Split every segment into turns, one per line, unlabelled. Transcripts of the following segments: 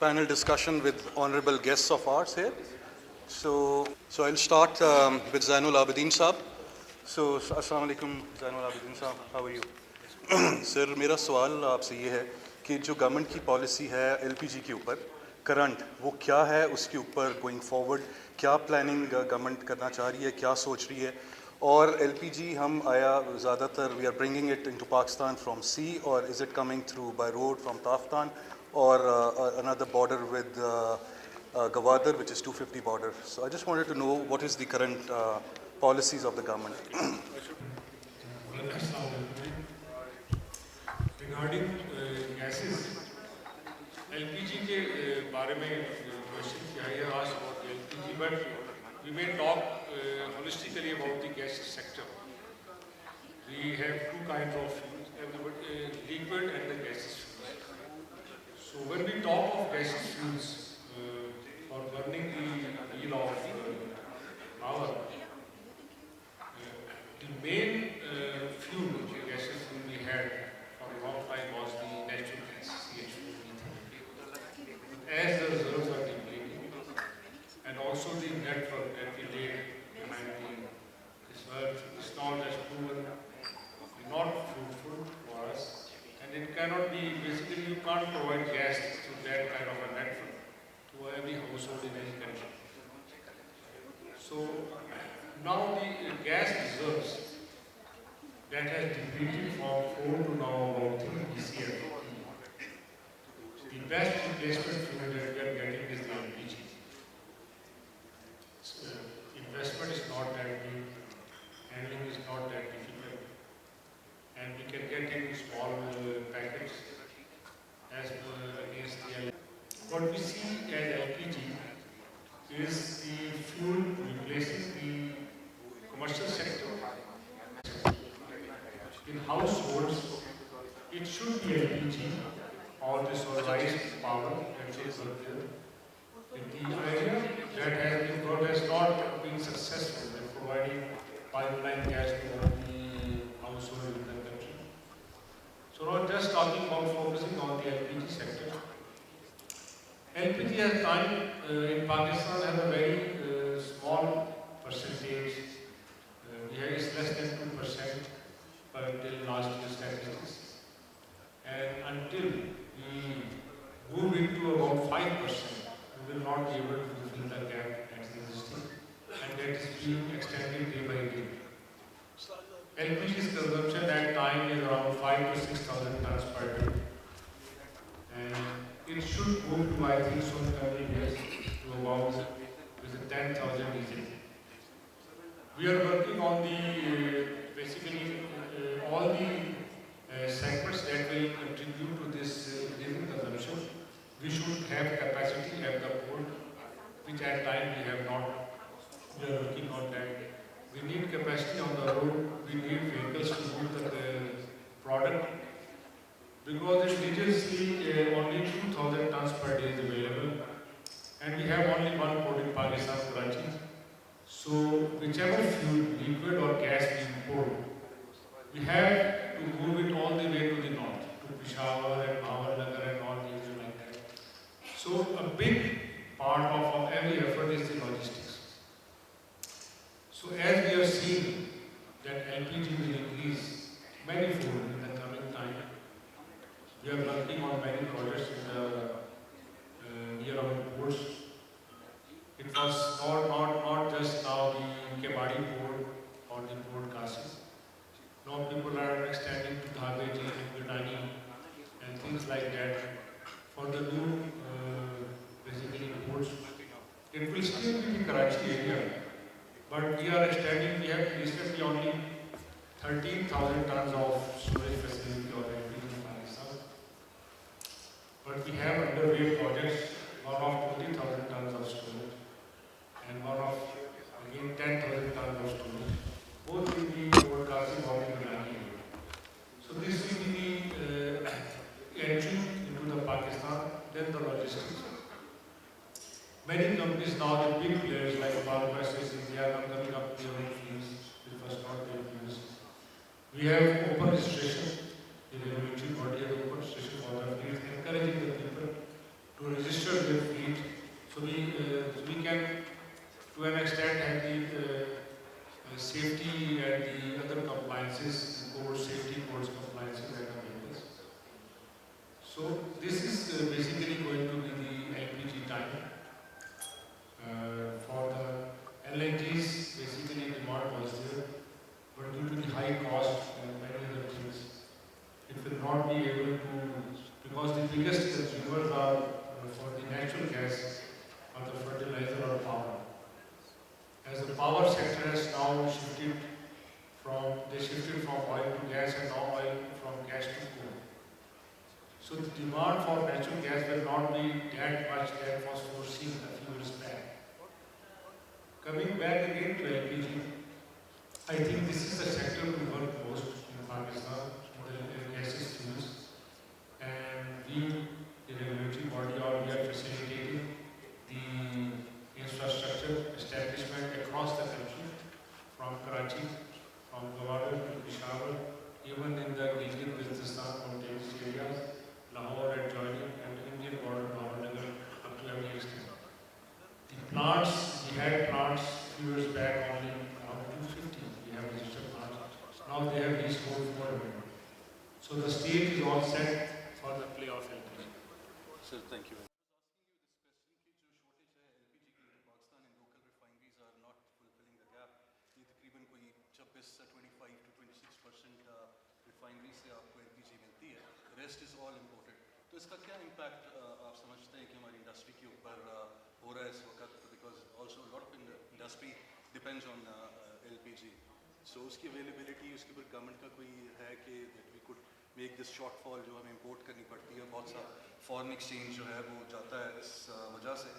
panel discussion with honorable guests of ours here. So I'll start with Zainul Abidin Saab. So, Assalamu alaikum, Zainul Abidin Saab. How are you? Sir मेरा सवाल आपसे ये है कि जो government की policy है एलपीजी के ऊपर करंट वो क्या है, उसके ऊपर गोइंग फॉरवर्ड क्या प्लानिंग गवर्नमेंट करना चाह रही है, क्या सोच रही है? और एलपीजी हम आया ज़्यादातर we are bringing it into Pakistan from sea, और is it coming through by road from Taftan or another border with Gwadar, which is 250 border. So I just wanted to know what is the current policies of the government.
Regarding gases, LPG के बारे में question किया है आज about LPG, but we may talk holistically about the gas sector. We have two kinds of fuels, liquid and the gaseous fuels. So when we talk of gaseous fuels for burning the wheel of power, the main fuel, gaseous fuel we had for a long time was the natural gas, CH4, methane. As the reserves are depleting, and also the network that we laid behind this earth is now just proven not fruitful for us. And it cannot be, basically you can't provide gas through that kind of a network to every household in any country. So now the gas reserves that has depleted from 4 to now about 3 BCF. The best replacement fuel that we are getting is the LPG. So, investment is not that big, handling is not that difficult, and we can get in small packets as against the LPG. What we see as LPG is the fuel replacing the commercial sector. In households, it should be LPG or the solarized power that is there. The idea that has not been successful in providing pipeline gas to all the households in the country. So not just talking about focusing on the LPG sector. LPG has time in Pakistan has a very small percentage. It's less than 2% until last year's statistics. And until we move into about 5%, we will not be able to fill the gap that is existing, and that is being extended day by day. LPG's consumption at time is around 5 to 6,000 tons per day, and it should move to, I think, so in coming years to about with 10,000 easily. We are working on the basically all the segments that will contribute to this increasing consumption. We should have capacity at the port, which at time we have not. We are working on that. We need capacity on the road. We need vehicles to move the product, because indigenously only 2,000 tons per day is available, and we have only one port in Pakistan, Karachi. So whichever fuel, liquid or gas we import, we have to move it all the way to the north, to Peshawar and Bhawarnagar and all these like that. So a big part of every effort is the logistics. So as we are seeing that LPG will increase manifold in the coming time, we are working on many projects in the near our ports. It was not just now the Kebadi port or the port Kasi. Now people are extending to Dhabeji and Gudani and things like that for the new basically ports. It will still be the Karachi area, but we are extending. We have recently only 13,000 tons of storage facility already in Pakistan, but we have underway projects, one of 20,000 tons of storage and one of again 10,000 tons of storage, both in the Port Qasim or in Gudani. So this will be the entry into the Pakistan, then the logistics. Many companies now, the big players like Bangladesh, they are coming up with their own fields, which was not their fields. We have open registration in the regulatory body, have open registration for the fields, encouraging the people to register basically going to be the LPG time. For the LNGs, basically demand was there, but due to the high cost and many other things, it will not be able to, because the biggest consumers are for the natural gas or the fertilizer or power. As the power sector has now shifted from oil to gas and now oil from gas to coal. So the demand for natural gas will not be that much that was foreseen a few years back. Coming back again to LPG, I think this is the sector to work most in Pakistan, the gases fuels, and we, the regulatory body, we are facilitating the infrastructure establishment across the country, from Karachi, from Gwadar to Peshawar, even in the Gilgit-Baltistan mountainous areas, Lahore adjoining, and Indian border, Nagar up to every extent. The plants, we had plants a few years back only around 250, we have registered plants. Now they have reached over 400. So the state is all set for the play of LPG.
Sir, thank you. Refinery से आपको LPG मिलती है, rest is all imported. तो इसका क्या impact आप समझते हैं कि हमारी इंडस्ट्री के ऊपर हो रहा है इस वक्त, because also lot of industry depends on LPG, so उसकी अवेलेबिलिटी, उसके ऊपर गवर्नमेंट का कोई है कि we could make this shortfall जो हमें इम्पोर्ट करनी पड़ती है, बहुत सा फॉरेन एक्सचेंज जो है वो जाता है इस वजह से।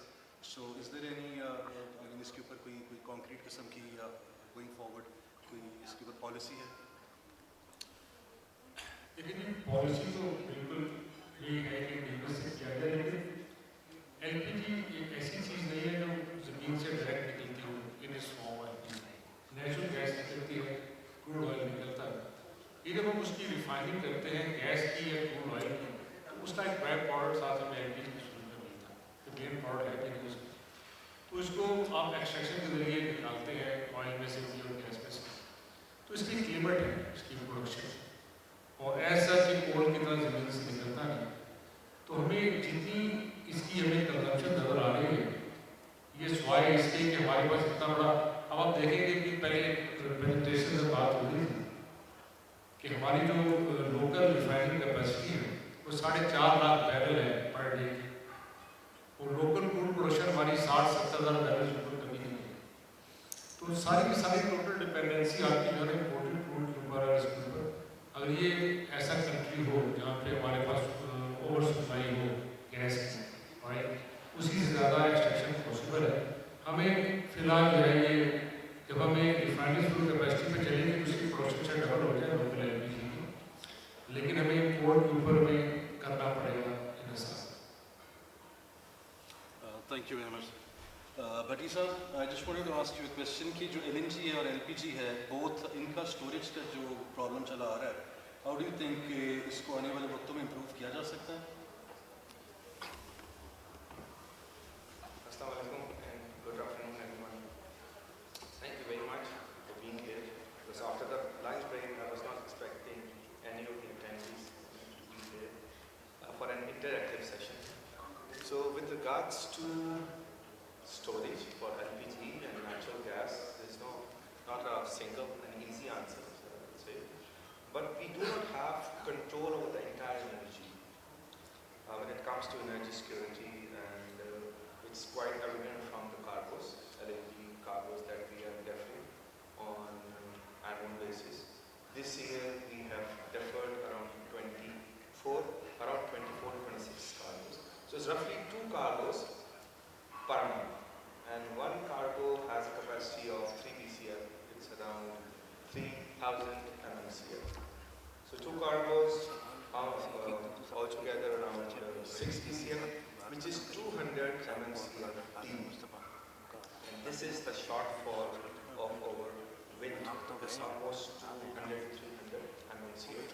सो इज़ देयर एनी इसके ऊपर कोई कॉन्क्रीट किस्म की गोइंग फॉरवर्ड कोई इसके ऊपर पॉलिसी है?
लेकिन ये पॉलिसी तो बिल्कुल ये है कि बिजनेस से किया जाए, लेकिन एलपीजी एक ऐसी चीज़ नहीं है जो ज़मीन से डायरेक्ट निकलती हो इन इस फॉर्म में। नेचुरल गैस निकलती है, क्रूड ऑयल निकलता है। ये जब हम उसकी रिफाइनिंग करते हैं गैस की या क्रूड ऑयल की, तो उसका एक बाय प्रोडक्ट साथ हमें एलपीजी की सूरत में मिलता है, तो मेन प्रोडक्ट है कि तो इसको आप एक्सट्रैक्शन के जरिए निकालते हैं ऑयल में से और गैस में से, तो इसकी एक लिमिट है इसकी प्रोडक्शन, और ऐसा कि कोल की तरह ज़मीन से निकलता नहीं। तो हमें जितनी इसकी हमें कंजम्पशन नज़र आ रही है, ये स्वाय इसके कि हमारे पास इतना बड़ा, अब आप देखेंगे कि पहले प्रेजेंटेशन से बात हो रही थी कि हमारी जो लोकल रिफाइनिंग कैपेसिटी है वो 4.5 लाख बैरल है पर डे की, और लोकल क्रूड प्रोडक्शन हमारी 60-70 हज़ार बैरल से ऊपर कभी नहीं है। तो सारी की सारी टोटल डिपेंडेंसी आपकी जो है इम्पोर्टेड क्रूड के ऊपर है। इसके ऊपर अगर ये ऐसा कंट्री हो जहाँ पे हमारे पास ओवर सप्लाई हो गैस की, राइट, उसी से ज़्यादा एक्सट्रैक्शन पॉसिबल है। हमें फिलहाल जो है ये जब हमें रिफाइनरी फुल कैपेसिटी पे चलेंगे तो उसकी प्रोडक्शन से डबल हो जाए लोकल एलपीजी की, लेकिन हमें इम्पोर्ट के ऊपर में करना पड़ेगा इन हिसाब।
Thank you very much. बटी साहब, I just wanted to ask you a question कि जो एलएनजी है और एलपीजी है, बोथ इनका स्टोरेज का जो प्रॉब्लम चला आ रहा है, हाउ डू यू थिंक कि इसको आने वाले वक्तों में इम्प्रूव किया जा सकता है?
Assalamu alaikum and good afternoon everyone. Thank you very much for being here, because after the lunch break I was not expecting any of the attendees to be here for an interactive session. So with regards to storage for LPG and natural gas, there is not a single and easy answer, I would say. But we do not have control over the entire energy when it comes to energy security, and it's quite evident from the cargoes, LNG cargoes that we are deferring on annual basis. This year we have deferred around 24 to 26 cargoes. So it's roughly 2 cargoes per month. And one cargo has a capacity of 3 BCM, it's around 3,000 MMCF. So 2 cargoes altogether around 6 BCM, which is 200 MMCF each. And this is the shortfall of our wind, it's almost 200-300 MMCF.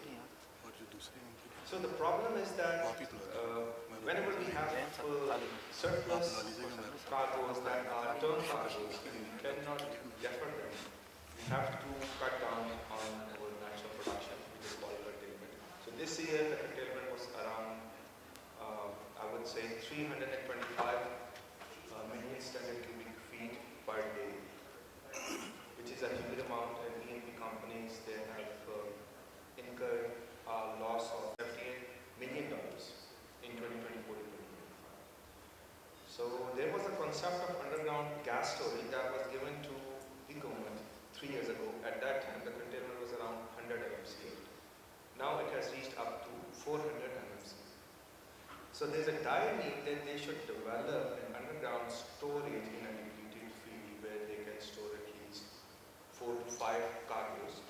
So the problem is that whenever we have surplus cargoes that are term cargoes, we cannot defer them. We have to cut down on our natural production, which is called curtailment. So this year the curtailment was around would say 325 million standard cubic feet per day, which is a huge amount, and E&P companies, they have incurred a loss of $58 million in 2024-2025. So there was a concept of underground gas storage that was given to the government 3 years ago. At that time, the container was around 100 MMSCF. Now it has reached up to 400 MMSCF. So there's a dire need that they should develop an underground storage in a depleted field where they can store at least 4 to 5 cargoes.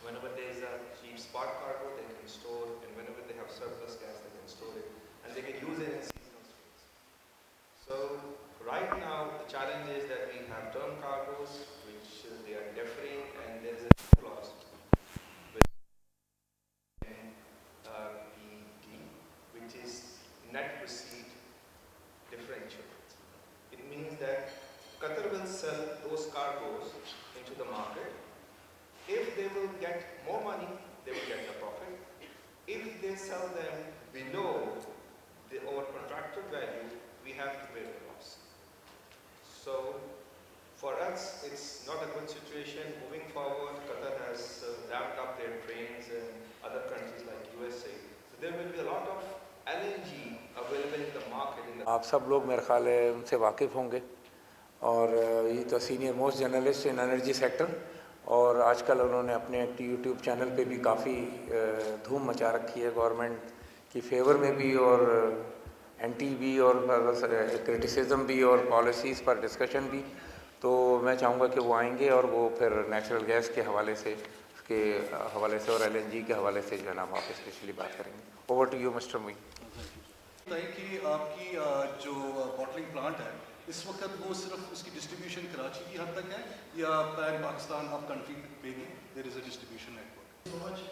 Whenever there is a cheap spot cargo, they can store, and whenever they have surplus gas, they can store it, and they can use it in seasonal storage. So right now, the challenge is that we have term cargoes, which they are differing, and there is a clause within PET, which is net receipt differential. It means that Qatar will sell those cargoes into the market. If they will get more money, they will get the profit. If they sell them below our contracted value, we have to bear the loss. So for us, it's not a good situation. Moving forward, Qatar has ramped up their trains, and other countries like USA. So there will be a lot of LNG available in the market.
آپ سب لوگ میرے خیال ہے ان سے واقف ہوں گے، اور یہ تو سینئر موسٹ جرنلسٹ ان انرجی سیکٹر، اور آج کل انہوں نے اپنے یوٹیوب چینل پہ بھی کافی دھوم مچا رکھی ہے، گورنمنٹ کی فیور میں بھی اور اینٹی بھی اور کرٹیسزم بھی اور پالیسیز پر ڈسکشن بھی. تو میں چاہوں گا کہ وہ آئیں گے اور وہ پھر نیچرل گیس کے حوالے سے اور ایل این جی کے حوالے سے جو ہے نا آپ اسپیشلی بات کریں گے. اوور ٹو یو مسٹر موئی.
کہ آپ کی جو باٹلنگ پلانٹ ہے اس وقت وہ صرف اس کی ڈسٹریبیوشن کراچی کی حد تک ہے یا پین پاکستان آپ کنٹری پہ بھی دیر از اے ڈسٹریبیوشن نیٹورک؟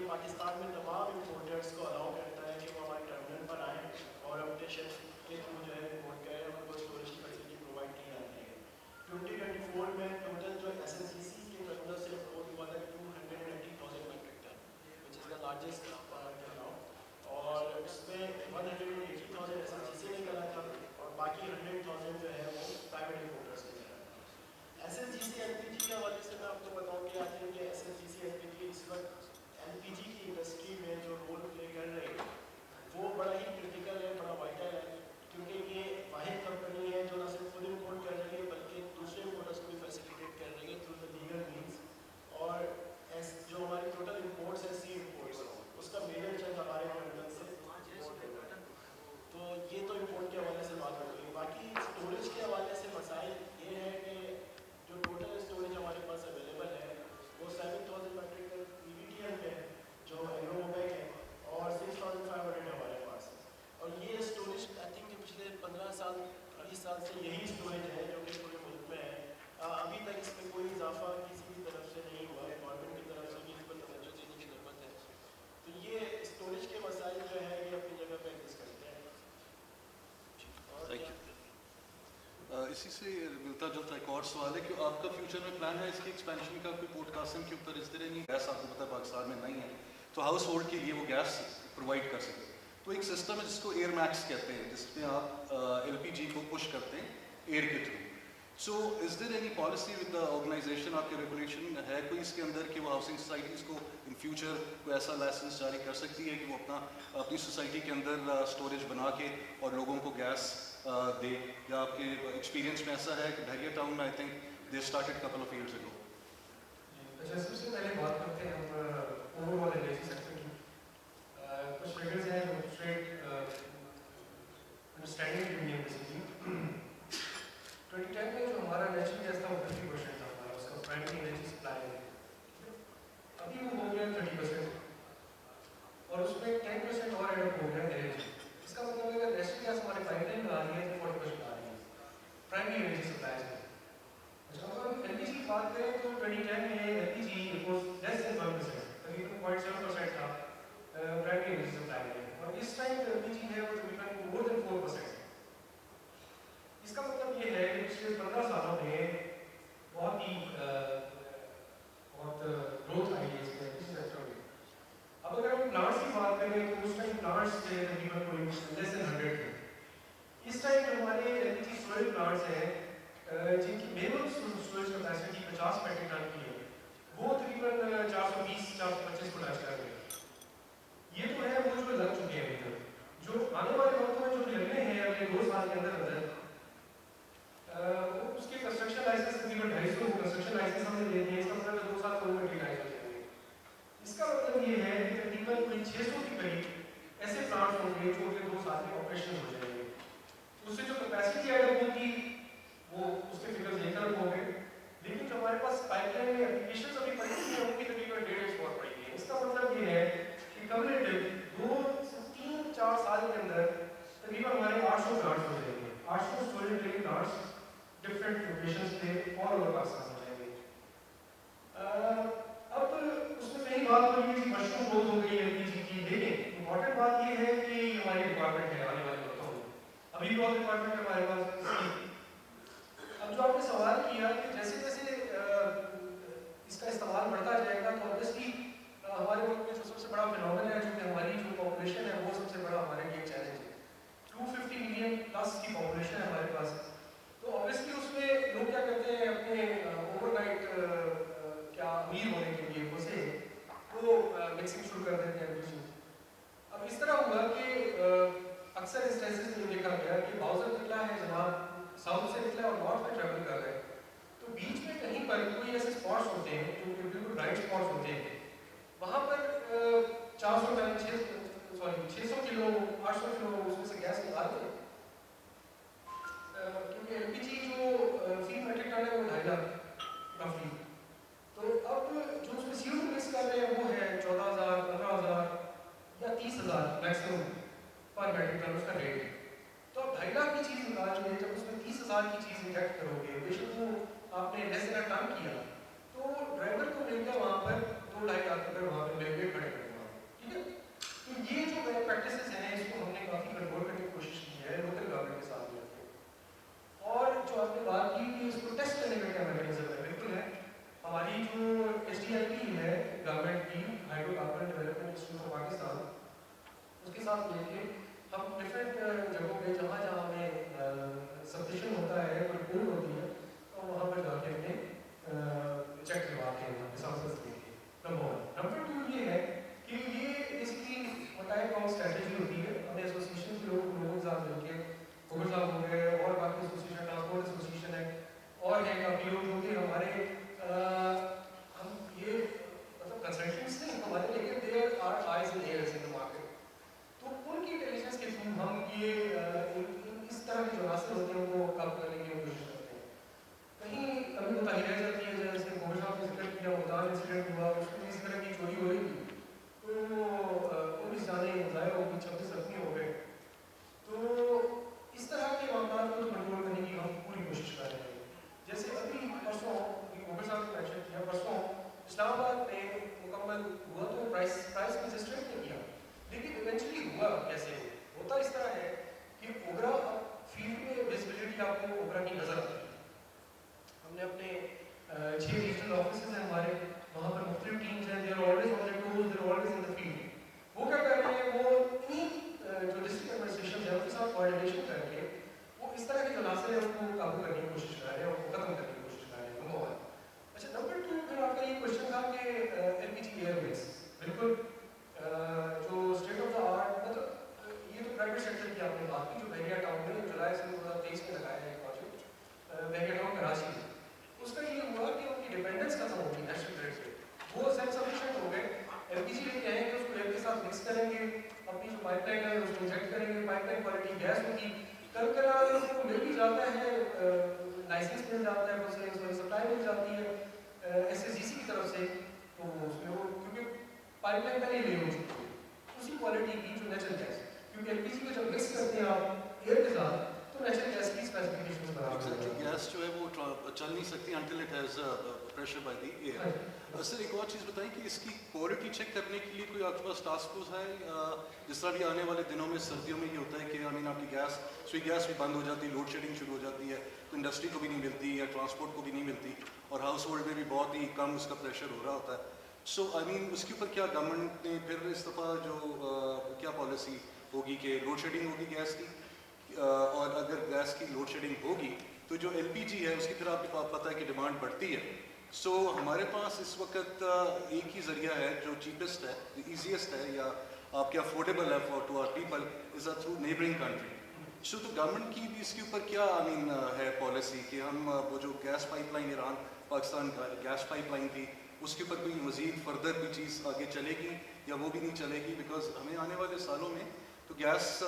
پاکستان میں تمام امپورٹرس کو الاؤ کرتا ہے کہ وہ ہمارے ٹرمینل پر آئیں اور اپنے شپس کے تھرو جو ہے امپورٹ کریں، ان کو اسٹوریج کی فیسلٹی پرووائڈ کی جاتی ہے. 2024 میں ٹوٹل جو ایس این سی سی کے ٹرمینل سے امپورٹ ہوا تھا 280,000 metric ton, which is the largest amount, اور اس میں 180,000 ایس این سی سی نے کرا تھا اور باقی 100,000 جو ہے وہ پرائیویٹ امپورٹرس نے کرا تھا. S N C C L P G کے حوالے سے میں آپ کو بتاؤں کہ آئی تھنک کہ S N C C L P G اس وقت ایل پی جی کی انڈسٹری میں جو رول پلے کر رہے ہیں وہ بڑا ہی کرٹیکل ہے، بڑا وائٹل ہے، کیونکہ یہ واحد کمپنی ہے جو نہ صرف خود امپورٹ کر رہی ہے بلکہ دوسرے امپورٹرس کو بھی فیسیلیٹیٹ کر رہی ہے تھرو دا لیگل مینس. اور جو ہماری ٹوٹل امپورٹس ہیں سی امپورٹس، اس کا میجر چنک ہمارے ٹرمینل سے امپورٹ ہوتا ہے. تو یہ تو امپورٹ کے حوالے سے بات ہو گئی. باقی اسٹوریج کے حوالے سے مسائل یہ ہے کہ جو ٹوٹل اسٹوریج ہمارے پاس اویلیبل ہے وہ 7,000 میٹرک ٹن پی وی ٹی ایل ہے جو ایگرو موبیک ہے، اور 6,500 ہے ہمارے پاس. اور یہ اسٹوریج آئی تھنک کہ پچھلے 15 سال 20 سال سے یہی اسٹوریج ہے جو کہ پورے ملک میں ہے. ابھی تک اس میں کوئی اضافہ کسی بھی طرف سے نہیں ہوا ہے، گورنمنٹ کی طرف سے بھی اس پر توجہ دینے کی ضرورت ہے. تو یہ اسٹوریج کے مسائل جو ہے یہ اپنی جگہ پہ ایگزسٹ کرتے ہیں.
اسی سے ملتا جلتا ایک اور سوال ہے کہ آپ کا فیوچر میں پلان ہے اس کی ایکسپینشن کا کوئی پورٹ کاسٹنگ کے اوپر؟ اس طرح نہیں گیس آپ کو پتہ پاکستان میں نہیں ہے تو ہاؤس ہولڈ کے لیے وہ گیس پرووائڈ کر سکتے. تو ایک سسٹم ہے جس کو ایئر میکس کہتے ہیں، جس میں آپ ایل پی جی کو پش کرتے ہیں ایئر کے through. So is there any policy with the organisation, آپ کے ریگولیشن ہے کوئی اس کے اندر کہ وہ ہاؤسنگ سوسائٹیز کو ان فیوچر کوئی ایسا لائسنس جاری کر سکتی ہے کہ وہ اپنی سوسائٹی کے اندر اسٹوریج بنا کے اور لوگوں کو گیس دے؟ یا آپ کے ایکسپیرینس میں ایسا ہے کہ بحریہ ٹاؤن میں I think they started couple of years ago.
اچھا، سب سے پہلے بات کرتے ہیں ہم اوور آل انرجی سیکٹر کی. کچھ فگرز ہیں جو ٹریڈ अंडरस्टैंडिंग यूनियन बेसिकली 2010 में जो हमारा नेचुरल गैस था वो 50% था हमारा, उसका प्राइमरी एनर्जी सप्लाई है, अभी वो हो गया 30% और उसमें 10% और एड हो गया एनर्जी। इसका मतलब अगर नेचुरल गैस हमारे पाइपलाइन में आ रही है तो 40% आ रही है प्राइमरी एनर्जी सप्लाई से। अच्छा, अगर हम एलपीजी की बात करें तो 2010 में एलपीजी वाज लेस देन 1%, तकरीबन 0.7% था प्राइमरी एनर्जी सप्लाई में, और इस टाइम जो एलपीजी है वो तकरीबन मोर देन 4%। इसका मतलब ये है कि पिछले 15 सालों में बहुत ही ग्रोथ आई है इसमें इस सेक्टर में। अब अगर हम प्लांट्स की बात करें तो उस टाइम प्लांट्स थे तकरीबन कोई लेस देन 100 थे। इस टाइम जो हमारे एलपीजी स्टोरेज प्लांट्स हैं जिनकी minimum storage capacity 50 metric ton की है, वो तकरीबन 420-425 को टच कर रहे हैं। ये तो है वो जो लग चुके हैं अभी तक, जो आने वाले वक्त में जो लगने हैं अगले 2 साल के अंदर उसके कंस्ट्रक्शन लाइसेंस तकरीबन 250 कंस्ट्रक्शन लाइसेंस हमने दे दिए, इसका मतलब 2 साल पूर्व में रिलाइज हो जाएंगे। इसका मतलब ये है कि तकरीबन कोई 600 के करीब ऐसे प्लांट्स होंगे जो अगले 2 साल में ऑपरेशनल हो जाएंगे। उससे जो कैपेसिटी ऐड होगी वो उसके फिगर्स लेकर होंगे, लेकिन जो हमारे पास पाइपलाइन में एप्लीकेशंस अभी पड़ी हुई हैं उनकी तकरीबन 1.5 और पड़ी है। इसका मतलब ये है कि कम्युलेटिव 2 से 3-4 साल के अंदर तकरीबन हमारे 800 प्लांट्स हो जाएंगे, 800 स्टोरेज के प्लांट्स डिफरेंट लोकेशंस पे ऑल ओवर पाकिस्तान हो जाएंगे। अब उसमें पहली बात तो ये कि मशरूम ग्रोथ हो गई है एलपीजी की, लेकिन इंपॉर्टेंट बात ये है कि हमारी रिक्वायरमेंट है आने वाले वक्तों में, अभी बहुत रिक्वायरमेंट है हमारे पास। अब जो आपने सवाल किया कि जैसे जैसे इसका इस्तेमाल बढ़ता जाएगा तो ऑब्वियसली हमारे मुल्क में जो सबसे बड़ा फिनोमेना है, जो कि हमारी जो पॉपुलेशन है वो सबसे बड़ा हमारे लिए चैलेंज है। 250 मिलियन प्लस की पॉपुलेशन है हमारे पास, तो ऑब्वियसली उसमें लोग क्या करते हैं अपने ओवरनाइट क्या अमीर होने के लिए उसे वो मिक्सिंग शुरू कर देते हैं एलपीजी। अब इस तरह हुआ कि अक्सर इंस्टेंसेस में देखा गया कि बाउजर निकला है जनाब, साउथ से निकला और नॉर्थ में ट्रैवल कर रहे हैं, तो बीच में कहीं पर कोई ऐसे स्पॉट्स होते हैं जो बिल्कुल राइट स्पॉट्स होते हैं, वहाँ पर 400 टन 600 किलो 800 किलो उसमें से गैस निकालते हैं, क्योंकि एलपीजी जो फी मेट्रिक टन है वो 2.5 लाख रफली। तो अब जो उसमें CO2 मिक्स कर रहे हैं वो है 14,000, 15,000 या 30,000 मैक्सिमम पर मेट्रिक टन उसका रेट है। तो आप 2.5 लाख की चीज़ निकाल के जब उसमें 30,000 की चीज़ इंजेक्ट करोगे, बेशक वो आपने लेस देन टन किया, तो ड्राइवर को मिल गया वहाँ पर 2-2.5 लाख रुपये वहाँ पर मिल गए खड़े करने वाले, ठीक है। तो ये जो बेस्ट प्रैक्टिसेस हैं इसको हमने काफ़ी कंट्रोल करने की कोशिश की है लोकल गवर्नमेंट के साथ मिलकर। और जो आपने बात की कि इसको टेस्ट करने का क्या मैकेनिज्म है, बिल्कुल है। हमारी जो HDIP है गवर्नमेंट की, hydrocarbon development institute of Pakistan, उसके साथ मिलके हम डिफरेंट जगहों पे जहाँ जहाँ हमें सब्मिशन होता है, रिपोर्ट होती है, तो वहाँ पर जाके अपने चेक करवाते हैं रिसोर्सेज लेके, नंबर 1। नंबर 2 ये है कि ये बेसिकली टाइप ऑफ स्ट्रेटजी होती है, अपने एसोसिएशन के लोगों के साथ मिलके, गोबर साहब हो गए और बाकी एसोसिएशन, ट्रांसपोर्ट एसोसिएशन है और है काफ़ी लोग जो कि हमारे हम ये मतलब कंसल्टेंट्स नहीं हमारे, लेकिन there are eyes and ears in the market. तो उनकी इंटेलिजेंस के थ्रू हम ये इस तरह के जो रास्ते होते हैं उनको कम करने की कोशिश करते हैं। कहीं कभी कोताही रह जाती है, जैसे गोबर साहब ने जिक्र किया मुल्तान इंसिडेंट हुआ, उसमें इस तरह की चोरी हो रही थी, तो 19 जाने ज़ाया हो गई, 26 जख्मी हो गए। तो इस तरह के मामलों को कंट्रोल करने की हम पूरी कोशिश कर रहे हैं। जैसे अभी परसों गोबर साहब ने मेंशन किया, परसों इस्लामाबाद में मुकम्मल हुआ तो प्राइस रजिस्ट्रेट नहीं किया, लेकिन इवेंचुअली हुआ कैसे? होता इस तरह है कि ओबरा फील्ड में विजिबिलिटी आपको ओबरा की नज़र आती है। हमने अपने 6 रीजनल ऑफिसेज हैं हमारे, वहाँ पर मुख्तलिफ टीम्स हैं, they are always on the tools, they are always in the field. वो क्या कर रहे हैं, वो इन्हीं जो डिस्ट्रिक्ट एडमिनिस्ट्रेशन है उनके साथ कोऑर्डिनेशन करके वो इस तरह के जो नासर है उनको काबू करने की कोशिश कर रहे हैं और खत्म करने की कोशिश कर रहे हैं, नंबर 1। अच्छा, नंबर 2 फिर आपका ये क्वेश्चन था कि एलपीजी एयरवेज, बिल्कुल जो स्टेट ऑफ द आर्ट, मतलब ये तो प्राइवेट सेक्टर की आपने बात की, जो बहरिया टाउन में जुलाई से 2023 में लगाया है प्रोजेक्ट बहरिया टाउन कराची में, उसका ये हुआ कि उनकी डिपेंडेंस खत्म होगी नेशनल ग्रिड से, वो सेल्फ सफिशिएंट हो गए। एलपीजी लेके आएंगे, उसको रेल के साथ मिक्स करेंगे, अपनी जो पाइपलाइन है उसको इंजेक्ट करेंगे, पाइपलाइन क्वालिटी गैस होगी,
کل کل لوگوں کو مل بھی جاتا ہے, لائسنس مل جاتا ہے, اس میں سپلائی مل جاتی ہے ایس ایس ڈی سی کی طرف سے, تو اس میں وہ کیونکہ پائپ لائن پہلے لے ہو چکی ہے اسی کوالٹی کی جو نیچرل گیس, کیونکہ ایل پی جی کو جب مکس کرتے ہیں آپ ایئر کے ساتھ تو نیچرل گیس کی اسپیسیفکیشن برابر
گیس جو ہے وہ چل نہیں سکتی until it has pressure by the air. Sir ایک اور چیز بتائیں کہ اس کی کوالٹی چیک کرنے کے لیے کوئی آپ کے پاس ٹاسک فورس ہے, جس طرح بھی آنے والے دنوں میں سردیوں میں یہ ہوتا ہے کہ آئی مین آپ کی گیس سوئی گیس بھی بند ہو جاتی ہے, لوڈ شیڈنگ شروع ہو جاتی ہے, تو انڈسٹری کو بھی نہیں ملتی یا ٹرانسپورٹ کو بھی نہیں ملتی, اور ہاؤس ہولڈ میں بھی بہت ہی کم اس کا پریشر ہو رہا ہوتا ہے. سو آئی مین اس کے اوپر کیا گورنمنٹ نے پھر اس دفعہ جو کیا پالیسی ہوگی کہ لوڈ شیڈنگ ہوگی گیس کی, اور اگر گیس کی لوڈ شیڈنگ ہوگی تو جو ایل پی جی ہے اس کی طرح آپ کو پتہ ہے کہ ڈیمانڈ بڑھتی ہے. سو ہمارے پاس اس وقت ایک ہی ذریعہ ہے جو چیپسٹ ہے, ایزیسٹ ہے, یا آپ کے افورڈیبل ہے for to our people, is a through neighbouring country. So تو گورنمنٹ کی بھی اس کے اوپر کیا آئی مین ہے پالیسی کہ ہم وہ جو gas pipeline Iran Pakistan gas pipeline تھی اس کے اوپر کوئی مزید فردر بھی چیز آگے چلے گی یا وہ بھی نہیں چلے گی, بیکاز ہمیں آنے والے سالوں میں تو گیس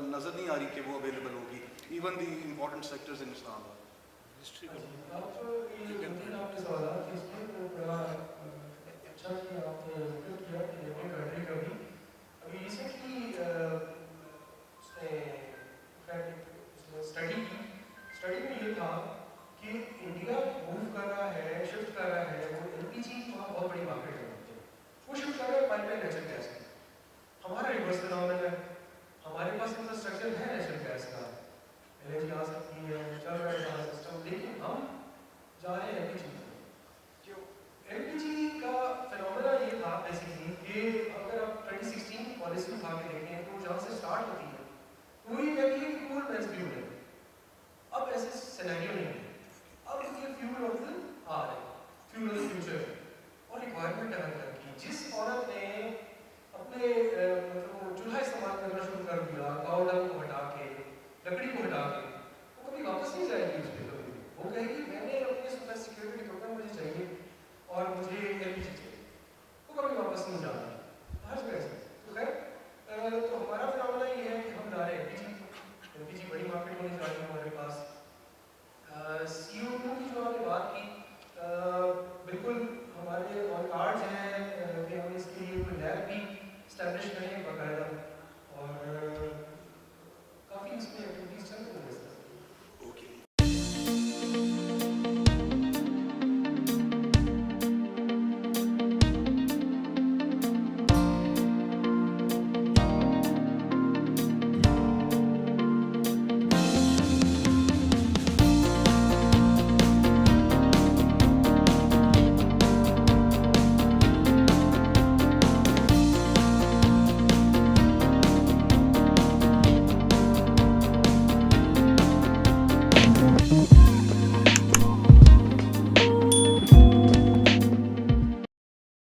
نظر نہیں آ رہی کہ وہ اویلیبل ہوگی ایون دی امپورٹنٹ سیکٹرز ان اسلام آباد.
آپ یہ آپ نے سوالات اس میں بڑا اچھا کہ آپ نے ذکر کیا کہ نیبرنگ کنٹری کا بھی ابھی ریسنٹلی اس نے اسٹڈی میں یہ تھا کہ انڈیا موو کر رہا ہے, شفٹ کر رہا ہے, وہ ایل پی جی وہاں بہت بڑی مارکیٹ ہے, وہ شفٹ کر رہا ہے پائپ لائن نیچرل گیس کی. ہمارا ریورس فینومینن ہے, ہمارے پاس انفراسٹرکچر ہے نیچرل گیس کا, ایل این جی آ سکتی ہے, چل رہا ہے سارا سسٹم, لیکن ہم جا رہے ہیں ایل پی جی. ایل پی جی کا فینومینا یہ تھا بیسیکلی کہ اگر آپ 2016 کی پالیسی اٹھا کے دیکھیں تو جہاں سے اسٹارٹ ہوتی ہے وہ یہ کہتی ہے کہ کول مینس فیول ہے. اب ایسے سینیریو نہیں ہے, اب یہ فیول آپشن آ رہے ہیں, فیول ان فیوچر, اور ریکوائرمنٹ ڈیولپ کی. جس عورت نے اپنے مطلب چولہا استعمال کرنا شروع کر دیا, کاؤ ڈنگ کو ہٹا کے, لکڑی کو